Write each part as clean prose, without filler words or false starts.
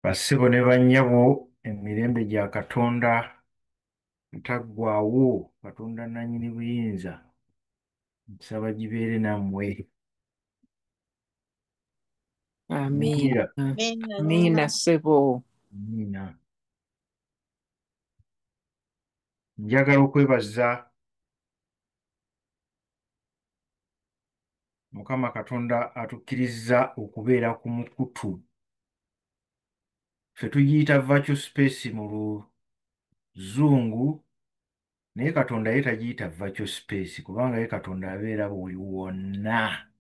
Bassebo ne bannyabo, emirembe gya Katonda etaggwaawo, Katonda nannyini buyinza, nsaba gibeere nammwe. Amiina. Mpulira. Amiina ssebo. Amiina. Njagala okwebaza Mukama Katonda atukkiriza okubeera ku mukutu. Ffe tugiyita virtual space mu Luzungu, naye Katonda ye tagiyita virtual space kubanga ye Katonda abeera buli wonna.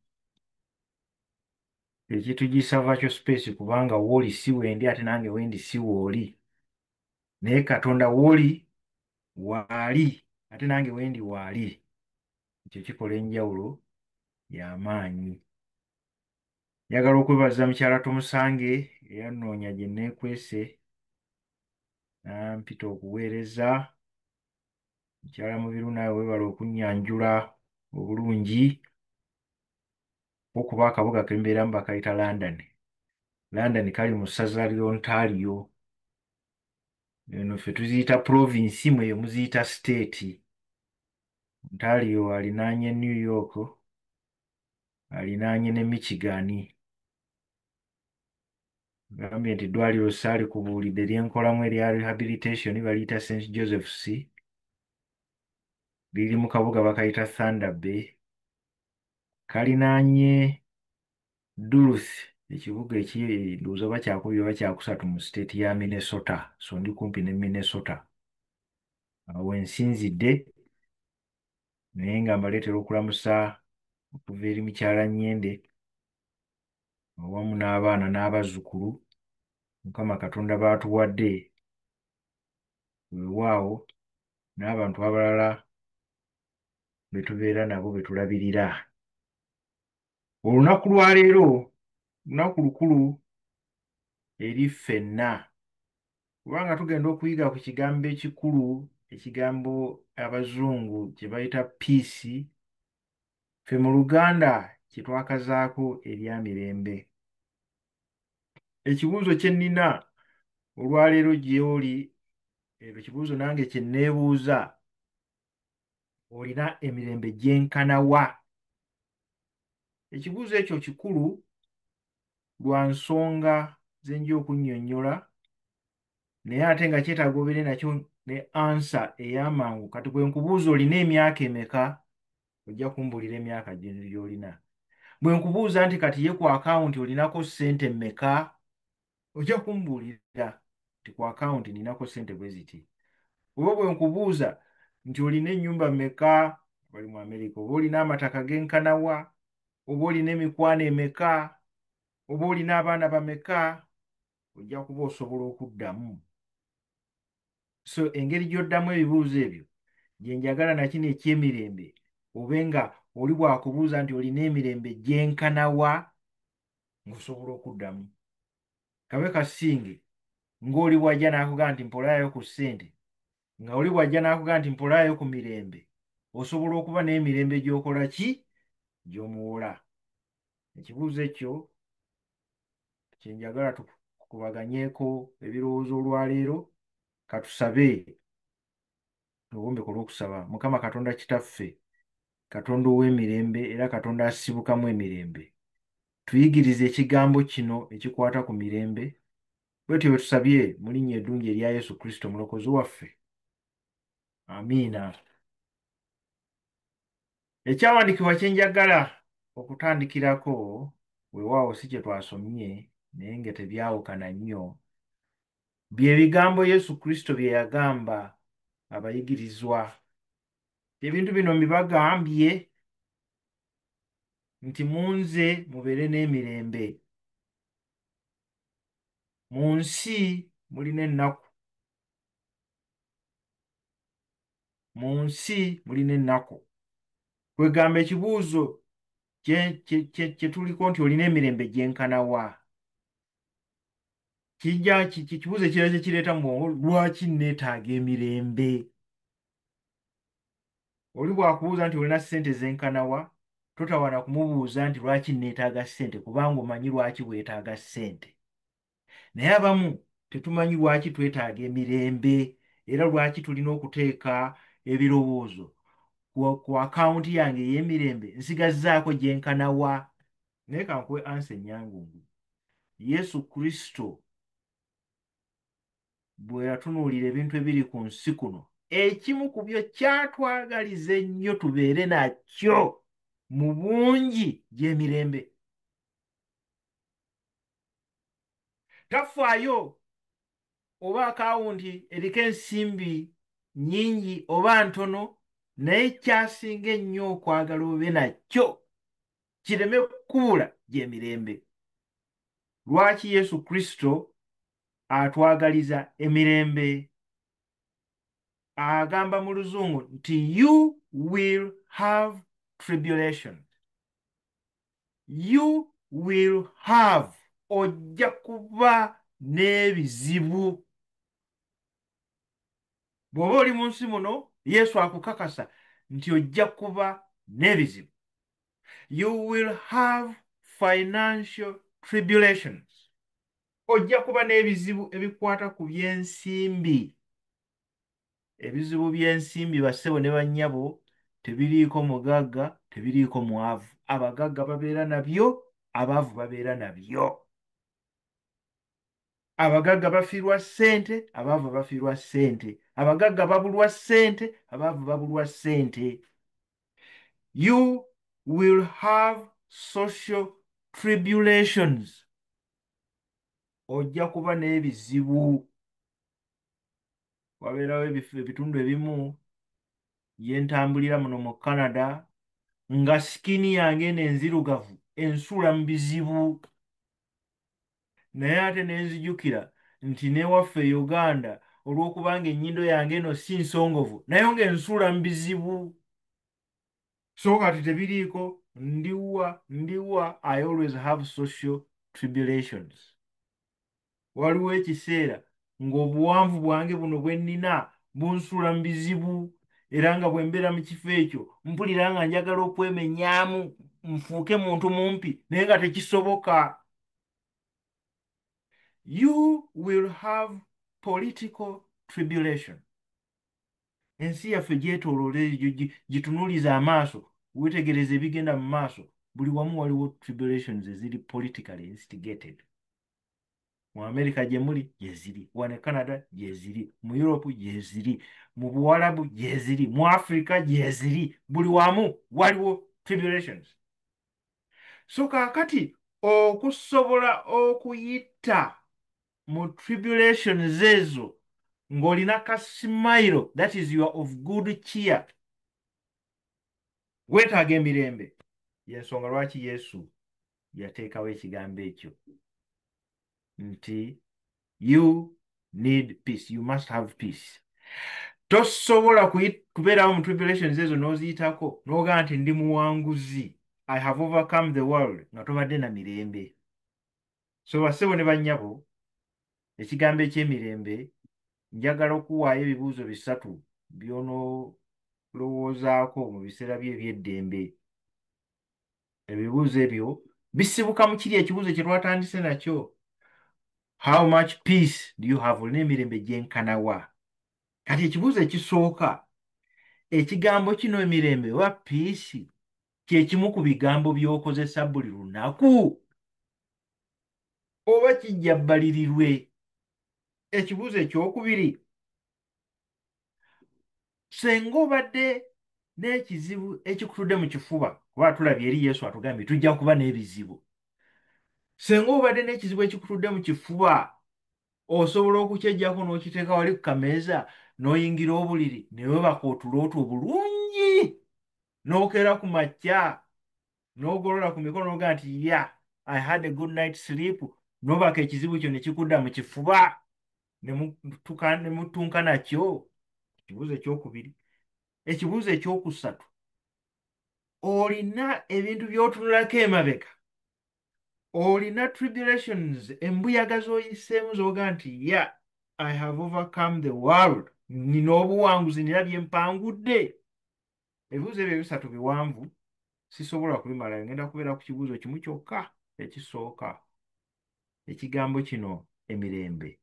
Ekitugiyisa virtual space kubanga wooli si wendi ate nange wendi si wooli. Naye Katonda wooli waali ate nange wendi waali. Ekyo kikola enjawulo y'amaanyi. Njagala okwebaza mukyala Tumusange eyannoonya gye neekwese n'ampita okuweereza. Mukyala Mubiru naawe weebala okunnyanjula obulungi okuba akabuga ke mbeeramu bakayita London. London kali mu ssaza lya Ontario. Eno ffe tuziyita provinsi, mwe muziyita state. Ontario alinaanye New York, alinaanye ne Michigan. Gambye nti eddwaliro saalikubuulidde lyenkolamu erya rehabilitation baliyita St. Joseph's, liri mu kabuga bakayita Thunder Bay. Kalinaanye Duluth, ekibuga ndowooza oba kyakubiri oba kyakusatu mu state ya Minnesota, so ndi kumpi ne Minnesota. Awo wensinzidde naye nga mbaleetera okulamusa okuva eri mukyala Nnyende awamu n'abaana n'abazzukulu Mukama Katonda baatuwadde, weewaawo n'abantu abalala be tubeera nabo be tulabirira. Olunaku lwa leero lunaku lukulu eri ffenna kubanga tugenda okuyiga ku kigambo ekikulu, ekigambo Abazungu kye bayita peace, ffe mu Luganda kye twakazaako eryamirembe. Ekibuuzo kye nnina olwaleero gy'oli, ekibuuzo nange kye nneebuuza, olina emirembe gyenkana wa? Ekibuuzo ekyo kikulu lwa nsonga ze nja okunnyonnyola, naye ate nga kyetaaga obeere nakyo ne ansa ey'amangu. Kati bwe nkubuuza olina emyaka emeka, ojja kumbuulira emyaka gy'olina. Bwe nkubuuza nti kati ye ku akawunti olinako ssente mmeka, ojja kumbuulira nti ku akawunti ninako ssente bwe ziti. Oba bwe nkubuuza nti olina ennyumba mmeka, bali mu Amerika, oba olina amataka genkana wa, oba olina emikwano emeka, oba olina abaana bameka, ojja kuba osobola okuddamu. So engeri gy'oddamu ebibuuzo ebyo gye njagala nakino ekyemirembe obe nga oli bw'akubuuza nti olina emirembe gyenkana wa, ng'osobola okuddamu. Kabe kasinge ng'oli bw'ajja n'akugamba nti mpolaayo ku ssente, nga oli bw'ajja n'akugamba nti mpolaayo ku mirembe, osobola okuba n'emirembe gy'okola ki? Gy'omuwola. Ekibuuzo ekyo kye njagala tukubaganyeeko ebirowoozo olwaleero. Katusabe. Obumbeko olw'okusaba. Mukama Katonda Kitaffe, Katonda ow'emirembe era Katonda asibukamu emirembe, tuyigirize ekigambo kino ekikwata ku mirembe, bwetyo bwe tusabye mu linnya eddungi erya Yesu Kristo omulokozi waffe. Amiina. Ekyawandiikibwa kye njagala okutandikirako, weewaawo si kye twasomye naye nga tebyawukana nnyo, bye bigambo Yesu Kristo bye yagamba abayigirizwa. Ebintu bino mbibagambye nti mu nze mubeere n'emirembe. Mu nsi mulina ennaku. Mu nsi mulina ennaku. Kwegamba ekibuuzo kye tuliko nti olina emirembe gyenkana wa? Kibuuzo ekirala kye kireeta mu bwongo, lwaki neetaaga emirembe? Oli bw'akubuuza nti olina ssente zenkana wa, totawana kumubuuza nti lwaki neetaaga ssente, kubanga omanyi lwaki weetaaga ssente. naye abamu tetumanyi lwaki twetaaga emirembe era lwaki tulina okuteeka ebirowoozo ku akawunti yange ey'emirembe nsigazzaako gyenkanawa. Naye kankuwe ansa ennyangungu. Yesu Kristo bwe yatunuulira ebintu ebiri ku nsi kuno, ekimu ku byo kyatwagaliza ennyo tubeere nakyo mu bungi gy'emirembe. Tafaayo oba akawunti eriko ensimbi nnyingi oba ntono, naye kyasinga ennyo okwagala obe nakyo kireme kukubula gy'emirembe. Lwaki Yesu Kristo atwagaliza emirembe? Agamba mu Luzungu nti you will have tribulation. You will have, ojja kuba n'ebizibu. Bw'oba oli mu nsi muno, Yesu akukakasa nti ojja kuba n'ebizibu. You will have financial tribulations. Ojja kuba n'ebizibu ebikwata ku by'ensimbi. Ebizibu by'ensimbi bassebo ne bannyabo tebiriiko mugagga, tebiriiko mwavu. Abagagga babeera nabyo, abaavu babeera nabyo. Abagagga bafiirwa ssente, abaavu bafiirwa ssente. Abagagga babulwa ssente, abaavu babulwa ssente. You will have social tribulations. Ojja kuba n'ebizibu. Wabeerawo ebitundu ebimu bye ntambulira muno mu Canada nga sikini yange n'enzirugavu ensula mu bizibu. Naye ate ne nzijukira nti n'ewaffe e Uganda olw'okubanga ennyindo yange eno si nsongovu naye ng'ensula mu bizibu. So kati tebiriiko ndiwa. I always have social tribulations. Waliwo ekiseera ng'obuwanvu bwange buno bwe nnina bunsula mu bizibu, era nga bwe mbeera mu kifo ekyo mpulira nga njagala okwemenyaamu nfuuke muntu mumpi naye nga tekisoboka. You will have political tribulation. Ensi yaffe gyetooloola egyo gitunuuliza amaaso, weetegereza ebigenda mu maaso, buli wamu waliwo tribulations eziri politically instigated. Mu America gye muli gyeziri, wano e Canada gyeziri, mu Europe gyeziri, mu Buwarabu gyeziri, mu Africa gyeziri, buli wamu waliwo tribulations. So kaakati okusobola okuyita mu tribulations ezo ng'olina kasimayiro, that is you are of good cheer, weetaaga emirembe. Y'ensonga lwaki Yesu yateekawo ekigambo ekyo nti you need peace, you must have peace. Tosobola kubeerawo mu tribulations ezo n'oziyitako n'ogamba nti ndi muwanguzi, I have overcome the world, nga tobadde na mirembe. So bassebo ne bannyabo, ekigambo eky'emirembe njagala okuwaayo ebibuuzo bisatu by'onoolowoozaako mu biseera bye eby'eddembe. Ebibuuzo ebyo bisibuka mu kiri ekibuuzo kye twatandise nakyo. How much peace do you have? Olina emirembe gyenkanawa? Kati ekibuuzo ekisooka, ekigambo kino emirembe oba peace kye kimu ku bigambo by'okozesa buli lunaku oba kijja bbalirirwe? Ekibuuzo ekyokubiri, senga obadde n'ekizibu ekikutudde mu kifuba, kuba tulabye eri Yesu atugambye tujja kuba n'ebizibu. Senga obadde n'ekizibu ekikutudde mu kifuba, osobola okukyeggyako n'okiteeka wali ku kameeza n'oyingira obuliri ne weebaka otulo otwo bulungi, n'okeera ku makya n'ogolola ku mikono n'ogaa nti I had a good night sleep, n'obaka ekizibu kyo ne kikudda mu kifuba ne mutunka nakyo. Ekibuuzo ekyokubiri. Ekibuuzo ekyokusatu, olina ebintu by'otunulako emabega, olina tribulations, embuyaga z'oyiseemu z'ogaa nti I have overcome the world, nina obuwanguzi, nina bye mpangudde. Ebibuuzo ebyo bisatu biwanvu, sisobola kubimala, ngenda kubeera ku kibuuzo kimu kyokka ekisooka. Ekigambo kino emirembe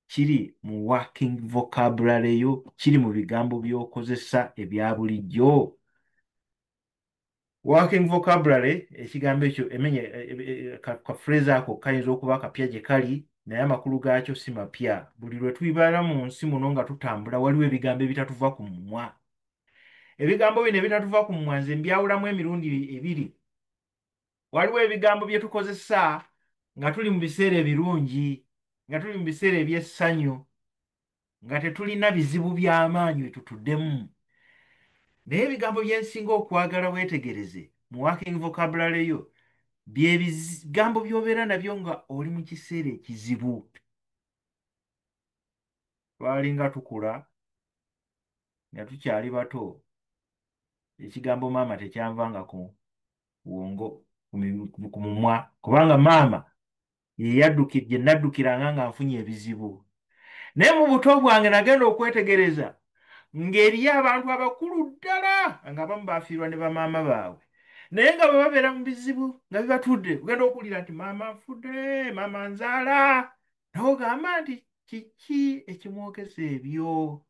kiri mu working vocabulary yo, kiri mu bigambo by'okozesa ebya bulijjo. Working vocabulary ekigambo ekyo emenye ka phrase ako kayinza okuba kapya gye kali naye amakulu gaakyo si mapya. Buli lwe tubibaala mu nsi muno nga tutambula waliwo ebigambo ebitatuva ku mumwa. Ebigambo bino ebitatuva ku mumwa nze mbyawulamu emirundi ebiri. Waliwo ebigambo bye tukozesa nga tuli mu biseera ebirungi, nga tuli mu biseera eby'essanyu, nga tetulina bizibu by'amaanyi bye tutuddemu. Naye ebigambo bye nsinga okwagala weetegereze mu working vocabulary yo bye bigambo by'obeera nabyo nga oli mu kiseera ekizibu. Twalinga tukula nga tukyali bato, ekigambo maama tekyanvanga ku bwongo ku mumwa, kubanga maama ye naddukiranga nga nfunye ebizibu. Naye mu buto bwange nagenda okwetegereza ng'eriyo abantu abakulu ddala nga abamu baafiirwa ne bamaama baabwe, naye nga bwe babeera mu bizibu nga bibatudde ogenda okuwulira nti maama nfudde, maama nzaala, nawe ogamba nti kiki ekimwogeza ebyo?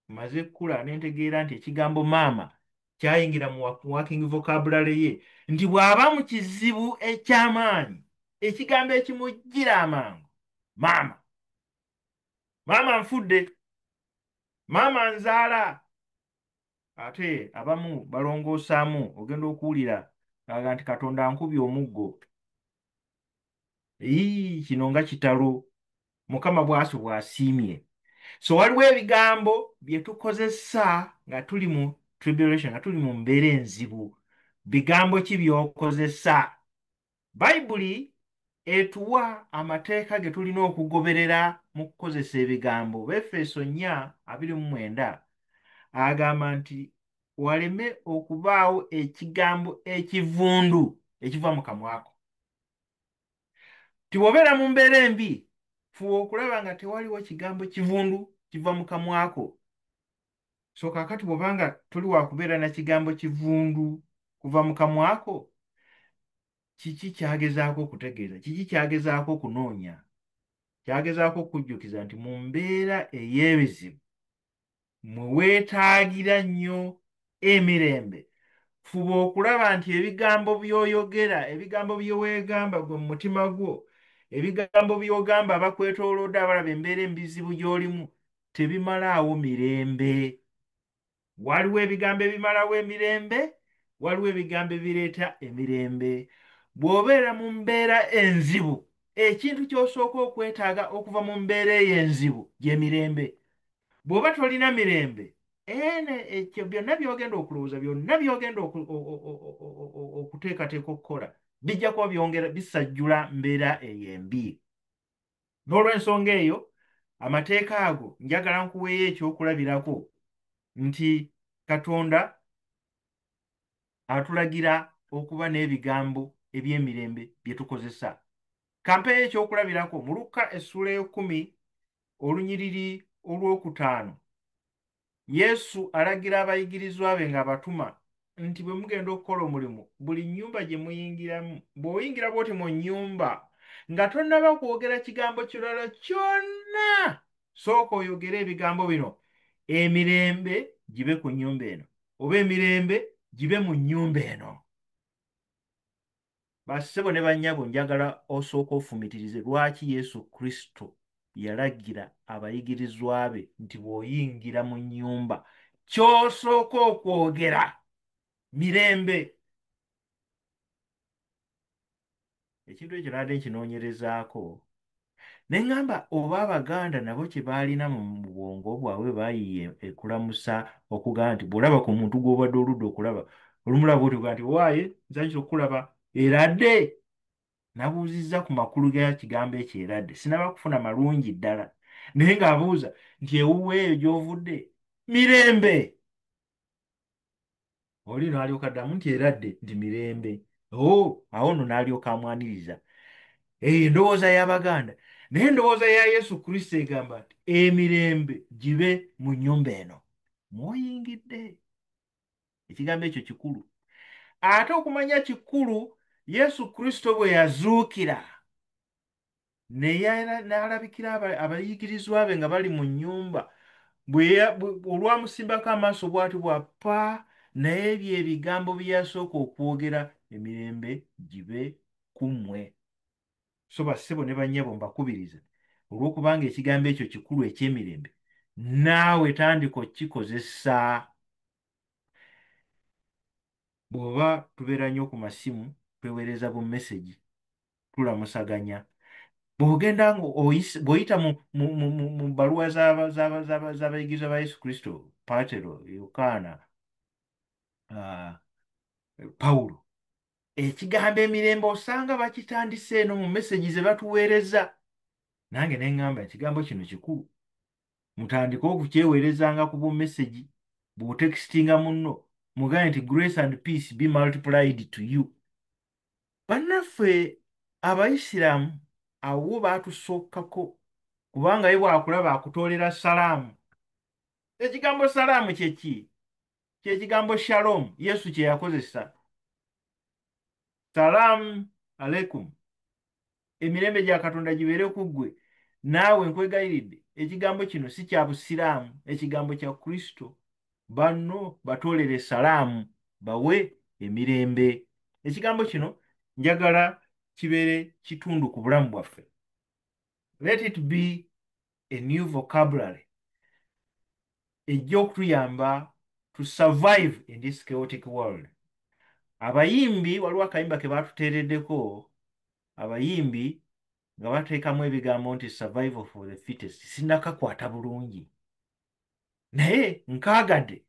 Maze kkula ne ntegeera nti ekigambo maama kyayingira mu working vocabulary ye nti bw'aba mu kizibu eky'amaanyi ekigambo ekimujjira amangu, maama, maama nfudde, maama nzaala. Ate abamu balongoosaamu ogenda okuwulira aga nti Katonda ankubye omuggo. Kino nga kitalo, Mukama bw'aso bw'asiimye. So waliwo ebigambo bye tukozesa nga tuli mu tribulation, nga tuli mu mbeera enzibu. Bigambo ki by'okozesa? Bayibuli etuwa amateeka ge tulina okugoberera mu kukozesa ebigambo. Befeso 4:29 agamba nti waleme okubaawo ekigambo ekivundu ekiva mu kamwako. Ti bw'obeera mu mbeera embi, fuba okulaba nga tewaliwo kigambo kivundu kiva mu kamwako. So kaakati bw'obanga tuli wa kubeera na kigambo kivundu kuva mu kamwako, kiki kyagezaako okutegeeza? Kiki kyagezaako okunoonya? Kyagezaako okujjukiza nti mu mbeera ey'ebizibu mwe weetaagira nnyo emirembe, fuba okulaba nti ebigambo by'oyogera, ebigambo bye weegamba gwe mu mutima gwo, ebigambo by'ogamba abakwetoolodde abalaba embeera embizibu gy'olimu tebimalaawo mirembe. Waliwo ebigambo ebimalawo emirembe, waliwo ebigambo ebireeta emirembe. Bw'obeera mu mbeera enzibu, ekintu ky'osooka okwetaaga okuva mu mbeera eyo enzibu gy'emirembe. Bw'oba tolina mirembe, ekyo byonna by'ogenda okulowooza, byonna by'ogenda okuteekateeka okukola bijja kuba byongera bisajjula mbeera eyo embi. N'olw'ensonga eyo amateeka ago njagala nkuweeyo ekyokulabirako nti Katonda atulagira okuba n'ebigambo eby'emirembe bye tukozesa. Kampeeyo ekyokulabirako mu Luka 10:5 Yesu alagira abayigirizwa be ng'abatuma nti bwe mugenda okukola omulimu, buli nnyumba gye muyingiramu, bw'oyingira bw'oti mu nnyumba nga tonnaba kwogera kigambo kirala kyonna, sooka oyogere ebigambo bino: emirembe gibe ku nnyumba eno, oba emirembe gibe mu nnyumba eno. Bassebo ne bannyabo, njagala osooka ofumitirize lwaki Yesu Kristo yalagira abayigirizwa be nti bw'oyingira mu nnyumba ky'osooka okwogera mirembe. Ekintu ekyo nadde nkinoonyerezaako ne ŋŋamba oba Abaganda nabo kye baalina mu bwongo bwabwe baayiye ekulamusa okugamba nti bw'olaba ku muntu gw'obadde oludde okulaba, olumulaba otuga nti waaye nsanyusa okukulaba, eradde. Nabuuzizza ku makulu ga kigambo ekyo eradde, sinaba kufuna malungi ddala, naye ng'abuuza nti ewuwe eyo gy'ovudde mirembe. Oli n'alyoka addamu nti eradde nti mirembe. Awo nno n'alyoka amwaniriza. Endowooza y'Abaganda, naye endowooza ya Yesu Kristo egamba nti emirembe gibe mu nnyumba eno mw'oyingidde. Ekigambo ekyo kikulu. Ate okumanya kikulu, Yesu Kristo bwe yazuukira n'alabikira abayigirizwa be nga bali mu nnyumba, olwamusimbako amaaso bw'ati bwappa, naye ebyo ebigambo bye yasooka okwogera, emirembe gibe ku mmwe. So bassebo ne bannyabo mbakubiriza, olw'okubanga ekigambo ekyo kikulu eky'emirembe, naawe tandika okkikozesa. Bw'oba tubeera nnyo ku masimu, tweweereza bu mesegi, tulamusaganya. Bw'ogenda bw'oyita mu bbaluwa z'abayigirizwa ba Yesu Kristo, Patero, Yokaana, Pawulo, ekigambo emirembe osanga bakitandise eno mu mesegi ze batuweereza. Nange ne ŋŋamba ekigambo kino kikulu, mutandike okukyeweerezanga ku bumesegi. Bw'otekisitinga munno mugambe nti grace and peace be multiplied to you. Bannaffe Abayisiraamu awo baatusookako, kubanga ye bw'akulaba akutoolera salaamu. Ekigambo salaamu kye ki? Ky'ekigambo shalom Yesu kye yakozesa. Salaamu aleikum, emirembe gya Katonda gibeere ku ggwe. Naawe nkwegayiridde, ekigambo kino si kya Busiraamu, ekigambo kya Kristo. Banno batoolere salaamu, bawe emirembe. Ekigambo kino njagala kibeere kitundu ku bulamu bwaffe. Let it be a new vocabulary ejja okutuyamba to survive in this chaotic world. Abayimbi, waliwo akayimba ke baatuteereddeko, abayimbi nga bateekamu ebigambo nti survival for the fittest. Sinnakakwata bulungi, naye nkaagadde,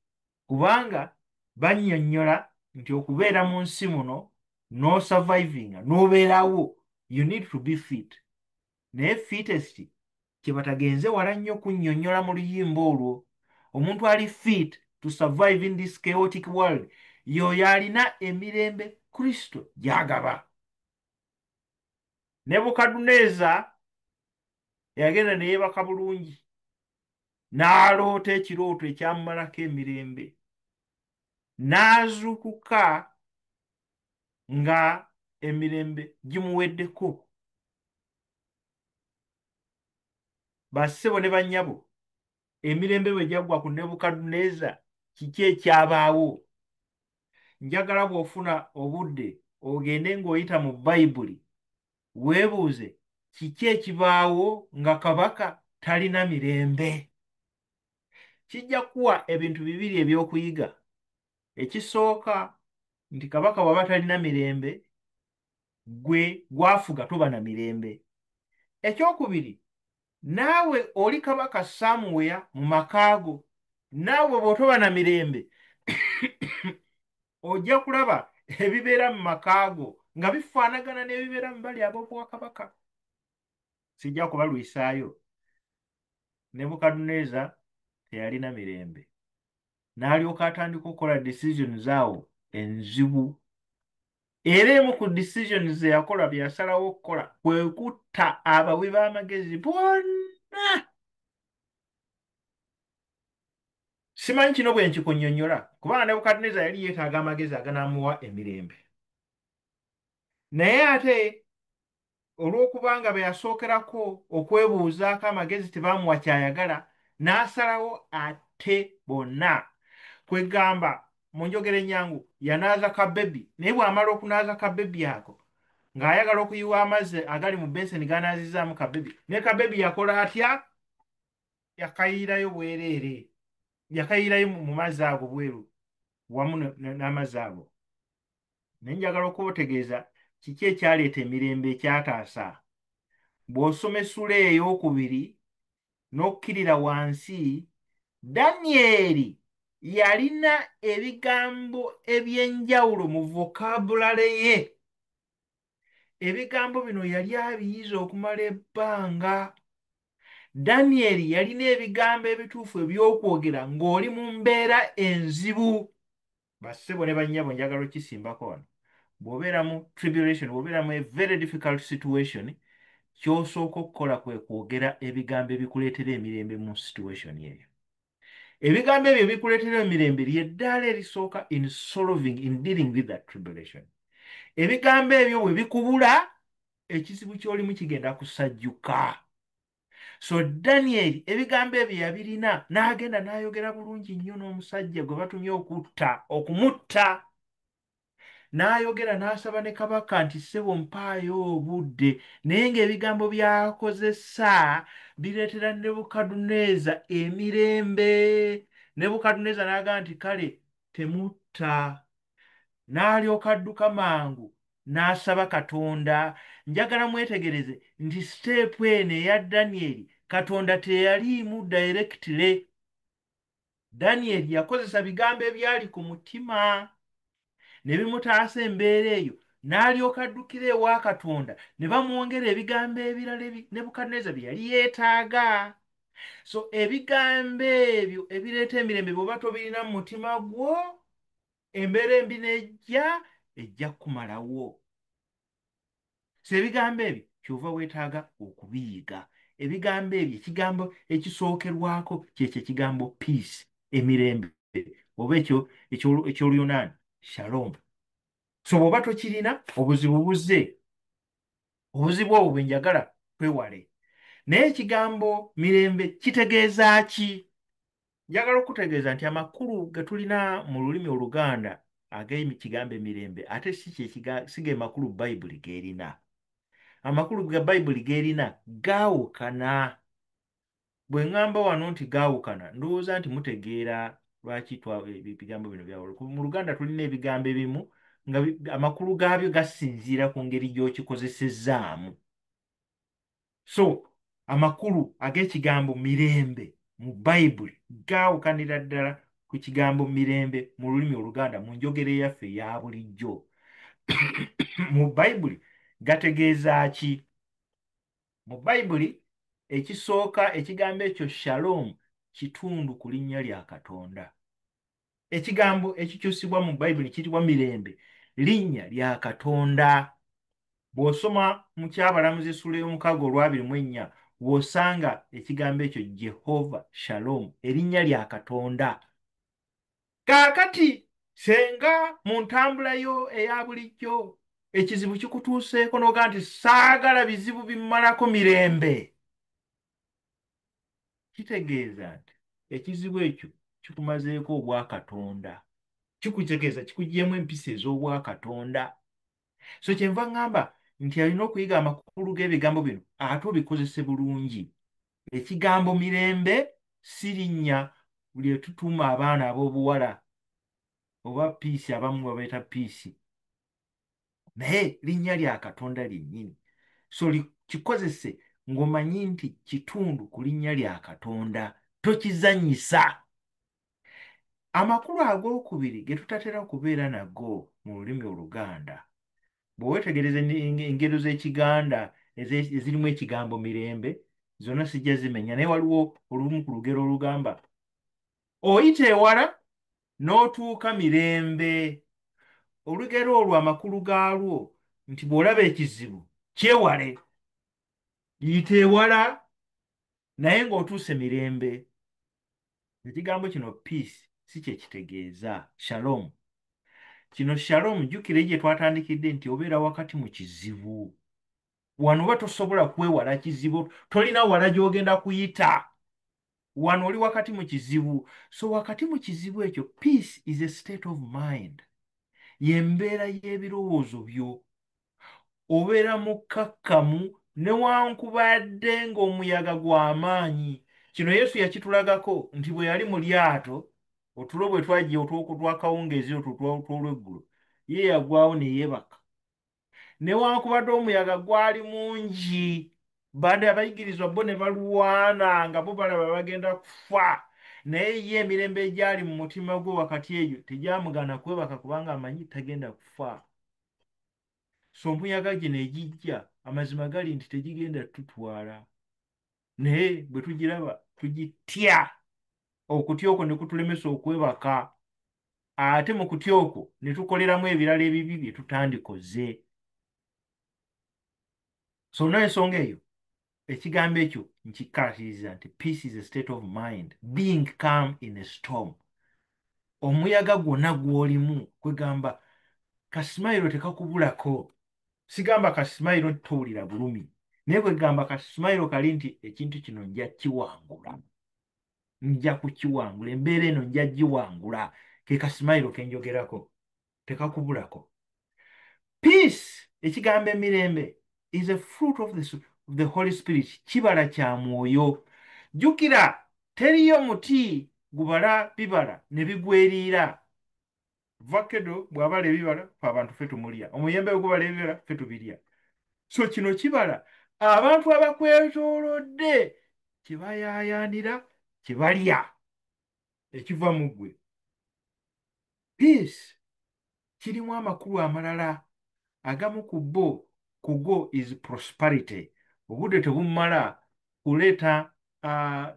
kubanga bannyonnyola nti okubeera mu nsi muno n'osurvivinga n'obeerawo, you need to be fit. Naye fittest kye batagenze wala nnyo kunnyonnyola mu luyimba olwo. Omuntu ali fit to survive in this chaotic world, y'oyo alina emirembe Kristo gy'agaba. Nebukadduneeza yagenda ne yeebaka bulungi, n'aloota ekirooto ekyamumalako emirembe, n'azuukuka nga emirembe gimuweddeko. Bassebo ne bannyabo, emirembe bwe gyaggwa ku Nebukadduneeza, kiki ekyabaawo? Njagala bw'ofuna obudde ogende ng'oyita mu Bayibuli, weebuuze kiki ekibaawo nga kabaka talina mirembe. Kijja kuwa ebintu bibiri ebyokuyiga. Ekisooka nti kabaka bw'aba talina mirembe, gwe gwafuga toba na mirembe. Ekyokubiri, naawe oli kabaka somewhere mu makaago, naawe bw'otoba na mirembe ojja kulaba ebibeera mu makaago nga bifaanagana n'ebibeera mu bali ab'obwakabaka. Sijja kubalwisaayo. Nebukadduneeza teyalina mirembe, n'alyoka atandika okukola decisions awo enzibu. Era emu ku decisions ze yakola, bye yasalawo okukola, kwe kutta abawi b'amagezi bonna. Simanyi kino bwe nkikunnyonnyola, kubanga Nebukadduneeza yali yeetaaga amagezi aganaamuwa emirembe. Naye ate olw'okubanga be yasookerako okwebuuzaako amagezi tebaamuwa kyayagala, n'asalawo ate bonna. Kwegamba mu njogera ennyangu, yanaaza ka bebi, naye bw'amala okunaaza ka bebi ako ng'ayagala okuyiwa amazzi agali mu benseni g'anaazizaamu ka bebi, ne ka bebi yakola atya? Yakayiirayo bwereere, yakayiirayo mu mazzi ago bweru wamu n'amazzi ago. Naye njagala okubategeeza kiki ekyaleeta emirembe ekyataasa. Bw'osoma essula ey'okubiri n'okkirira wansi, Danyeri yalina ebigambo eby'enjawulo mu vocabulary ye. Ebigambo bino yali abiyize okumala ebbanga. Danyeri yalina ebigambo ebituufu eby'okwogera ng'oli mu mbeera enzibu. Bassebo ne bannyabo, njagala okisimbako wano. Bw'obeera mu tribulation, bw'obeera mu a very difficult situation, ky'osooka okukola kwe kwogera ebigambo ebikuleetera emirembe mu situation eyo. Ebigambo ebyo ebikuleetera emirembe ly'eddaala erisooka in dealing with that tribulation. Ebigambo ebyo bwe bikubula, ekizibu ky'olimu kigenda kusajjuka. So Danyeri ebigambo ebyo yabirina n'agenda n'ayogera bulungi nnyo n'omusajja gwe batumye okumutta. N'ayogera n'asaba ne kabaka nti ssebo mpaayo obudde, naye ng'ebigambo by'akozesa bireetera Nebukadduneeza emirembe. Nebukadduneeza n'agamba nti kale temutta. N'alyoka adduka mangu n'asaba Katonda. Njagala mwetegereze nti siteepu eno eya Danyeri Katonda teyaliimu directly. Danyeri yakozesa bigambo ebyali ku mutima ne bimutaasa embeera eyo, n'alyoka addukira ewa Katonda ne bamwongera ebigambo ebirala Nebukadduneeza bye yali yeetaaga. So ebigambo ebyo ebireeta emirembe bw'oba tobirina mu mutima gwo, embeera embi ejja kumalawo. So ebigambo ebyo kyova weetaaga okubiyiga. Ebigambo ebyo ekigambo ekisookerwako kyekyo ekigambo peace, emirembe, oba eky'Oluyonaani shalom. So bw'oba tokirina, obuzibu buzze. Obuzibu obwo bwe njagala twewale. Naye ekigambo mirembe kitegeeza ki? Njagala okutegeeza nti amakulu ge tulina mu lulimi Oluganda ag'ekigambo emirembe ate si ge makulu Bayibuli g'erina. Amakulu ga Bayibuli g'erina gaawukana. Bwe ŋŋamba wano nti gaawukana, ndowooza nti mutegeera lwaki ebigambo bino byawula. Mu Luganda tulina ebigambo ebimu nga amakulu gaabyo gasinziira ku ngeri gy'okikozesezzaamu. So amakulu ag'ekigambo mirembe mu Bayibuli gaawukanira ddala ku kigambo mirembe mu lulimi Oluganda mu njogera eyaffe eya bulijjo. Mu Bayibuli gategeeza ki? Mu Bayibuli ekisooka ekigambo ekyo shalom kitundu ku linnya lya Katonda. Ekigambo ekikyusibwa mu Bayibuli kiyitibwa mirembe, linnya lya Katonda. Bw'osoma mu Kyabalamuzi essula y'omukaaga 24 w'osanga ekigambo ekyo Jehova Shalom, erinnya lya Katonda. Kaakati senga mu ntambula yo eya bulijjo ekizibu kikutuuseeko n'ogaa nti saagala bizibu bimmalako mirembe, kitegeeza nti ekizibu ekyo kikumazeeko obwa Katonda. Kikutegeeza kikuggyeemu empisa ez'obwa Katonda. So kyenva ŋŋamba nti alina okuyiga amakulu g'ebigambo bino ate obikozese bulungi. Ekigambo mirembe si linnya lye tutuuma abaana ab'obuwala oba piisi, abamu babeeta piisi, naye linnya lya Katonda lyennyini. So kikozese ng'omanyi nti kitundu ku linnya lya Katonda, tokizanyisa. Amakulu ag'okubiri ge tutatera kubeera nago mu lulimi Oluganda, bwe weetegereza engero z'Ekiganda ezirimu ekigambo mirembe, zonna sijja zimenya, naye waliwo olumu ku lugero olugamba oyita ewala n'otuuka mirembe. Olugero olwo amakulu gaalwo nti bw'olaba ekizibu kyewale, yita ewala naye ng'otuuse mirembe. Ekigambo kino peace si kye kitegeeza shalom. Kino shalom jjukira gye twatandikidde nti obeera wakati mu kizibu. Wano oba tosobola kwewala kizibu, tolina wala gy'ogenda kuyita. Wano oli wakati mu kizibu. So wakati mu kizibu ekyo, peace is a state of mind. Y'embeera y'ebirowoozo byo. Obeera mukkakkamu newankubadde ng'omuyaga gw'amaanyi. Kino Yesu yakitulagako nti bwe yali mu lyato, otulo bwe twagiye otw'akawungeezi otwo tw'olweggulo, ye yagwawo ne yeebaka. Newankubadde omuyaga gwali mungi, bade abayigirizwa bo ne balwana nga bo balaba bagenda kufa, naye ye emirembe egyali mu mutima gwe wakati eyo tegyamugaana kwebaka kubanga amanyi tagenda kufa. So mpuyaga gino egijja, amazima gali nti tegigenda tutwala, naye bwe tugiraba tugitya. Okutya okwo ne kutulemesa okwebaka, ate mu kutya okwo ne tukoleramu ebirala ebibi bye tutandikoze. So n'ensonga eyo ekigambo ekyo nkikkaatiriza nti peace is a state of mind, being calm in a storm. Omuyaga gwonna gw'olimu kwegamba kasimayiro tekakubulako, sigamba kasimayiro nti towulira bulumi, naye kwegamba kasimayiro kali nti ekintu kino nja kiwangula, nja kukiwangula, embeera eno nja giwangula. Ke kasimayiro ke njogerako, tekakubulako. Peace, ekigambo emirembe, is a fruit of the Holy Spirit, kibala kya mwoyo. Jjukira teriyo muti gubala bibala ne bigweriira. Vakedo bw'abala ebibala fe abantu ffe tumulya, omuyembe bwe gubala ebibala ffe tubirya. So kino kibala abantu abakwetoolodde kye bayaayaanira, kye balya, ekiva mu ggwe. Peace kirimu amakulu amalala, agamu ku go is prosperity. Obudde tebumala kuleeta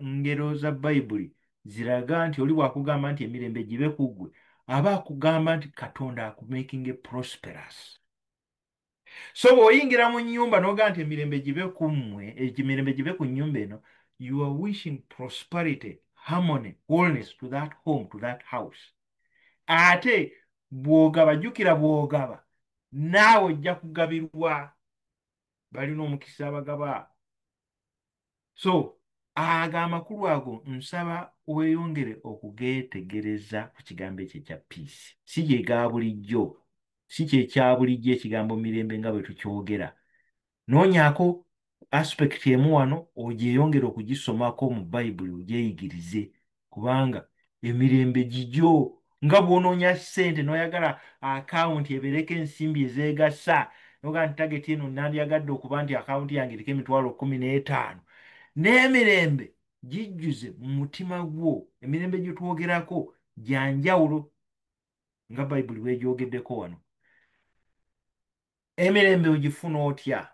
ngero za Bayibuli ziraga nti oli bw'akugamba nti emirembe gibe ku ggwe, aba akugamba nti Katonda akumaking prosperous. So bw'oyingira mu nnyumba n'ogamba nti emirembe gibe ku mmwe, emirembe gibe ku nnyumba eno, you are wishing prosperity, harmony, wholeness to that home, to that house. Ate bw'ogaba, jjukira bw'ogaba naawe ojja kugabirwa. Balina omukisa abagaba. So ago amakulu ago nsaba weeyongere okugeetegereza ku kigambo ekyo ekya peace. Si gye ga bulijjo, si kyekya bulijjo ekigambo mirembe nga bwe tukyogera. Noonyaako aspect emu wano ogyeyongere okugisomako mu Bayibuli ogyeyigirize, kubanga emirembe gigyo. Nga bw'onoonya ssente n'oyagala akawunti ebeereko ensimbi ezeegasa, noga nti tageti eno nandyagadde okuba nti akawunti yange eriko $15,000, n'emirembe gijjuze mu mutima gwo. Emirembe gye twogerako gya njawulo nga Bayibuli bw'egyogeddeko wano. Emirembe ogifuna otya?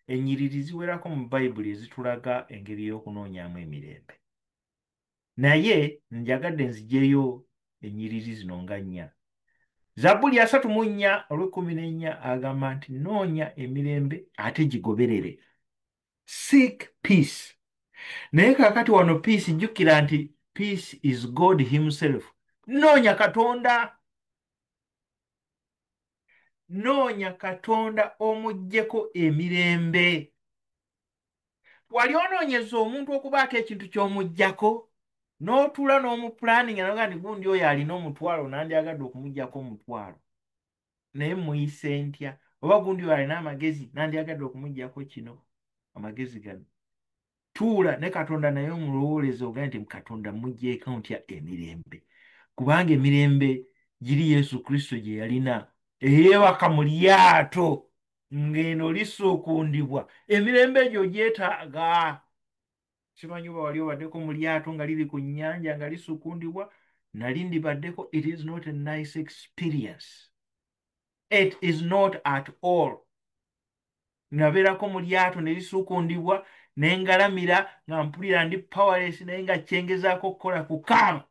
Ennyiriri ziwerako mu Bayibuli ezitulaga engeri y'okunoonyaamu emirembe, naye njagadde nziggyeyo ennyiriri zino nga 4. Zabbuli 34:14 agamba nti noonya emirembe ate gigoberere. Seek peace. Naye kaakati wano peace, jjukira nti peace is God himself. Noonya Katonda. Noonya Katonda omuggyeko emirembe. Wali onoonyeza omuntu okubaako ekintu ky'omuggyako n'otuula n'omupulaninga noga nti gundi oyo alina omutwalo nandyagadde okumuggyako omutwalo, naye muyise ntya? Oba gundi oyo alina amagezi nandyagadde okumuggyako kino, amagezi gano. Tuula ne Katonda naye omulowooleze oga nti Katonda muggyeko ntya emirembe, kubanga emirembe giri Yesu Kristo gye yalina, eyeebaka mu lyato ng'eno lisuukundibwa. Emirembe egyo gyetaaga. Simanyi oba wali obaddeko mu lyato nga liri ku nnyanja nga lisuukundibwa. Nali ndibaddeko. It is not a nice experience. It is not at all. Nabeerako mu lyato ne lisuukundibwa ne ngalamira nga mpulira ndi powerless, naye nga kyengezaako okukola kukaaba.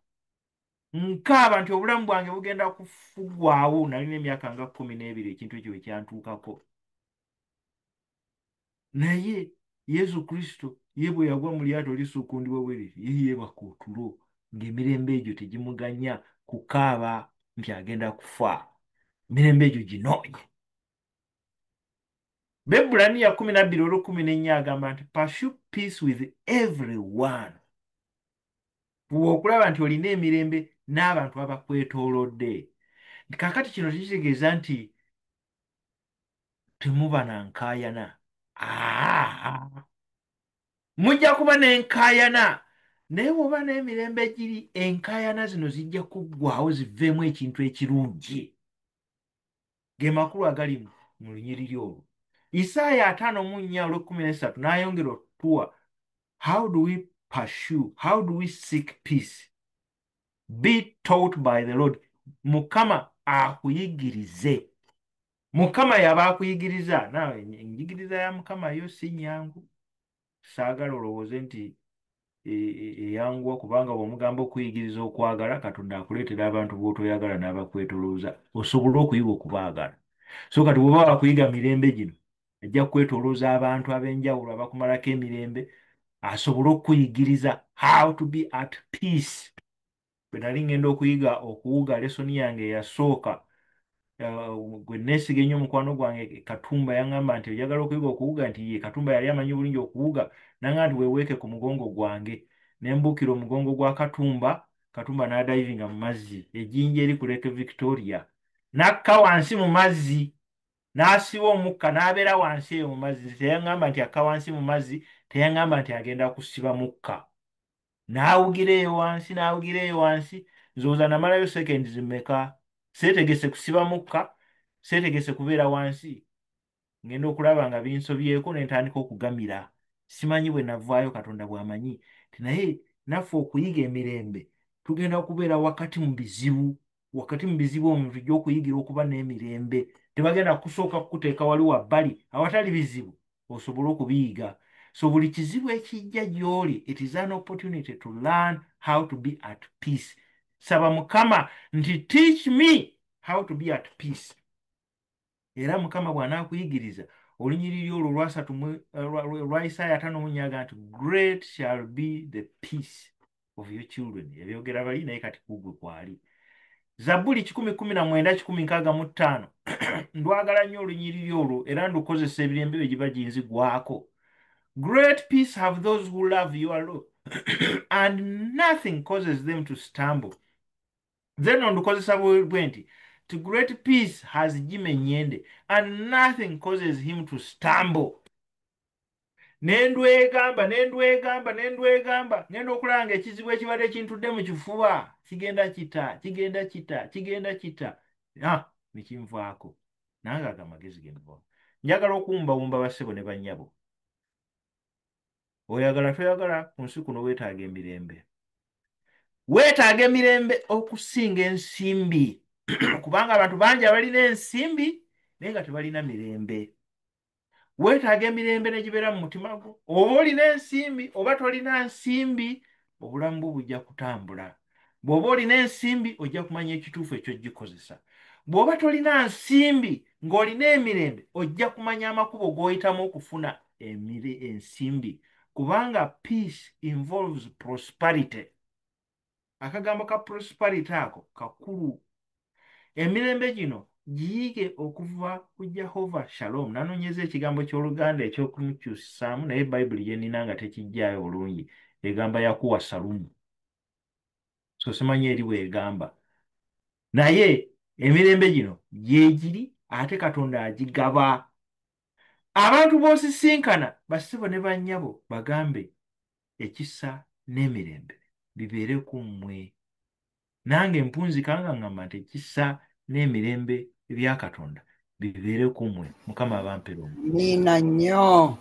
Nkaaba nti obulamu bwange bugenda kufugwawo. Nalina emyaka nga 12 ekintu ekyo ekyantuukako. Naye Yesu Kristo ye bwe yagwa mu lyato lisuukundibwa bwe liti, ye yeebaka otulo ng'emirembe egyo tegimuganya kukaaba nti agenda kufa. Emirembe egyo ginoonye. Bebulaniya 12:14 agamba nti pursue peace with everyone. Bw'okulaba nti olina emirembe n'abantu abakwetoolodde. Kaakati kino tekitegeeza nti temuba na nkaayana. Mujja kuba n'enkaayana, naye bw'oba n'emirembe giri, enkaayana zino zijja kuggwaawo ziveemu ekintu ekirungi. Ge makulu agali mu lunyiriri olwo. Isaaya 54:13 n'ayongera okutuwa how do we pursue, how do we seek peace? Be taught by the Lord. Mukama akuyigirize. Mukama yaba akuyigiriza. Naawe enjigiriza ya Mukama yo si nyangu. Saagala olowooze nti eyanguwa, kubanga bw'omugamba okuyigiriza okwagala, Katonda akuleetera abantu b'otoyagala n'abakwetolooza osobole okuyiga okubaagala. So kati bw'oba wakuyiga mirembe gino, ajja kwetolooza abantu ab'enjawulo abakumalako emirembe, asobole okuyigiriza how to be at peace. Bwe nali ngenda okuyiga okuwuga lesoni yange eyasooka, gwe neesiga ennyo omukwano gwange Katumba yaŋŋamba nti oyagala okuyiga okuwuga nti ye Katumba yali amanyi bulungi okuwuga naŋŋamba nti weeweeke ku mugongo gwange ne mbuukira omugongo gwa Katumba. Katumba n'adayivinga mu mazzi ejjinja eri ku Lake Victoria n'akka wansi mu mazzi n'asiba omukka n'abeera wansi eyo mu mazzi. Teyaŋŋamba nti akka wansi mu mazzi, teyaŋŋamba nti agenda kusiba mukka. N'awugira eyo wansi n'awugira eyo wansi, nzowooza namalayo sekendi zimmeka. Seetegese kusiba mukka, seetegese kubeera wansi, ngenda okulaba nga binsobyeko ne ntandika okugamira. Simanyi bwe navaayo, Katonda bw'amanyi. Naye naffe okuyiga emirembe tugenda kubeera wakati mu bizibu. Wakati mu bizibu omwo tujja okuyigira okuba n'emirembe. Tebagenda kusooka kukuteeka wali wabbali awatali bizibu osobole okubiyiga. So buli kizibu ekijja gy'oli, it is an opportunity to learn how to be at peace. Saba Mukama nti teach me how to be at peace. Era Mukama bw'anaakuyigiriza olunyiriri olwo lwa Isaaya 5:8 nti great shall be the peace of your children. Ebyogera bali naye kati kugwe kwali. Zabbuli 10:19-65 ndwagala nnyo olunyiriri olwo era ndukozesa emirembe bye giba ginzigwako. Great peace have those who love your law and nothing causes them to stumble. Then ondukozesa bwe nti to great peace has Jim Enyende and nothing causes him to stumble. Nendwegamba ngenda okulanga ekizibu ekibadde kintudde mu kifuba kigenda kita nekinvaako nange ago amagezi genva. Njagala okuwumbawumba bassebo ne bannyabo. Oyagala toyagala ku nsi kuno weetaaga emirembe. Weetaaga emirembe okusinga ensimbi kubanga abantu bangi abalina ensimbi naye nga tebalina mirembe. Weetaaga emirembe ne gibeera mu mutima gwo. Oba olina ensimbi oba tolina nsimbi, obulamu bwo bujja kutambula. Bw'oba olina ensimbi ojja kumanya ekituufu eky'ogikozesa. Bw'oba tolina nsimbi ng'olina emirembe ojja kumanya amakubo g'oyitamu okufuna ensimbi, kubanga peace involves prosperity. Akagambo ka prosperity ako kakulu. Emirembe gino giyige okuva ku Jehova Shalom. Nanoonyeza ekigambo ky'Oluganda eky'okumukyusaamu naye Bayibuli gye nnina nga tekijjaayo olungi egamba yakuwa Salumu. So simanyi eri bw'egamba. Naye emirembe gino gyegiri ate Katonda agigaba. Abantu b'osisinkana bassebo ne bannyabo bagambe ekisa n'emirembe bibeere ku mmwe. Nange mpunzika nga ŋŋamba nti ekisa n'emirembe ebya Katonda bibeere ku mmwe. Mukama abampere omukisa. Nina nnyo.